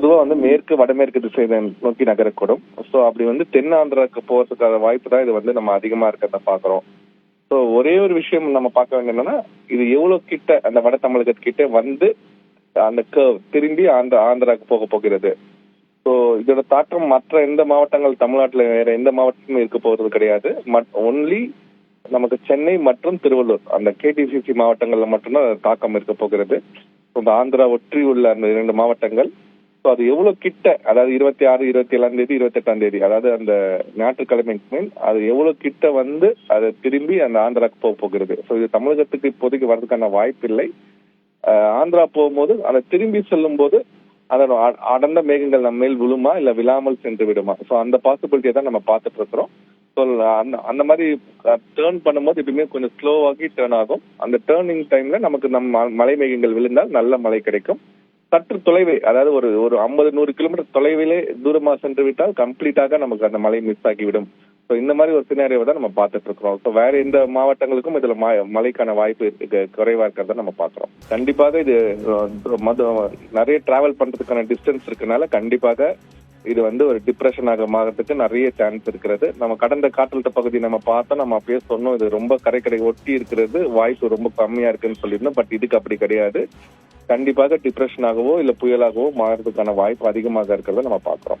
பொதுவா வந்து மேற்கு வடமேற்கு திசை நோக்கி நகரக்கூடும். ஸோ அப்படி வந்து தென் ஆந்திராவுக்கு போறதுக்கான வாய்ப்பு தான் இது வந்து நம்ம அதிகமா இருக்கிறத பாக்குறோம். ஸோ ஒரே ஒரு விஷயம் நம்ம பார்க்க வேண்டிய என்னன்னா, இது எவ்வளவு கிட்ட அந்த வட தமிழகத்துக்கிட்ட வந்து அந்த கர்வ் திரும்பி ஆந்திராவுக்கு போக போகிறது. ஸோ இதோட தாக்கம் மற்ற எந்த மாவட்டங்கள் தமிழ்நாட்டுல வேற எந்த மாவட்டமும் இருக்க போறது கிடையாது. ஒன்லி நமக்கு சென்னை மற்றும் திருவள்ளூர் அந்த கேடிசிசி மாவட்டங்கள்ல மட்டும்தான் தாக்கம் இருக்க போகிறது. இந்த ஆந்திரா ஒற்றி உள்ள அந்த 2 மாவட்டங்கள். ஸோ அது எவ்வளவு கிட்ட, அதாவது 26, 27ஆம் தேதி, 28ஆம் தேதி, அதாவது அந்த ஞாயிற்றுக்கிழமைக்கு மேல் அது எவ்வளவு கிட்ட வந்து அது திரும்பி அந்த ஆந்திராவுக்கு போக போகிறது. ஸோ இது தமிழகத்துக்கு இப்போதைக்கு வர்றதுக்கான வாய்ப்பு இல்லை. ஆந்திரா போகும்போது அதை திரும்பி செல்லும் போது அதோட அடர்ந்த மேகங்கள் நம்ம மேல் விழுமா இல்ல விழாமல் சென்று விடுமா, ஸோ அந்த பாசிபிலிட்டியை தான் நம்ம பார்த்துட்டு இருக்கிறோம். ஸோ அந்த மாதிரி டேர்ன் பண்ணும்போது எப்பயுமே கொஞ்சம் ஸ்லோவாகி டேர்ன் ஆகும். அந்த டேர்னிங் டைம்ல நமக்கு மழை மேகங்கள் விழுந்தால் நல்ல மழை கிடைக்கும். சற்று தொலைவே, அதாவது ஒரு 50-100 கிலோமீட்டர் தொலைவிலே தூரமா சென்று விட்டால் கம்ப்ளீட்டாக நமக்கு அந்த மழை மிஸ் ஆகிவிடும். ஸோ இந்த மாதிரி ஒரு சினாரியோவை தான் நம்ம பார்த்துட்டு இருக்கிறோம். ஸோ வேற எந்த மாவட்டங்களுக்கும் இதுல மழைக்கான வாய்ப்பு குறைவா இருக்கிறத நம்ம பார்க்கிறோம். கண்டிப்பாக இது நிறைய டிராவல் பண்றதுக்கான டிஸ்டன்ஸ் இருக்கனால கண்டிப்பாக இது வந்து ஒரு டிப்ரெஷனாக மாறதுக்கு நிறைய சான்ஸ் இருக்கிறது. நம்ம கடந்த காற்றழுத்த பகுதி நம்ம பார்த்தோம், நம்ம அப்பயே சொன்னோம் இது ரொம்ப கரை ஒட்டி இருக்கிறது, வாய்ப்பு ரொம்ப கம்மியா இருக்குன்னு சொல்லியிருந்தோம். பட் இதுக்கு அப்படி கிடையாது. கண்டிப்பாக டிப்ரெஷனாகவோ இல்ல புயலாகவோ மாறதுக்கான வாய்ப்பு அதிகமாக இருக்கிறத நம்ம பார்க்கிறோம்.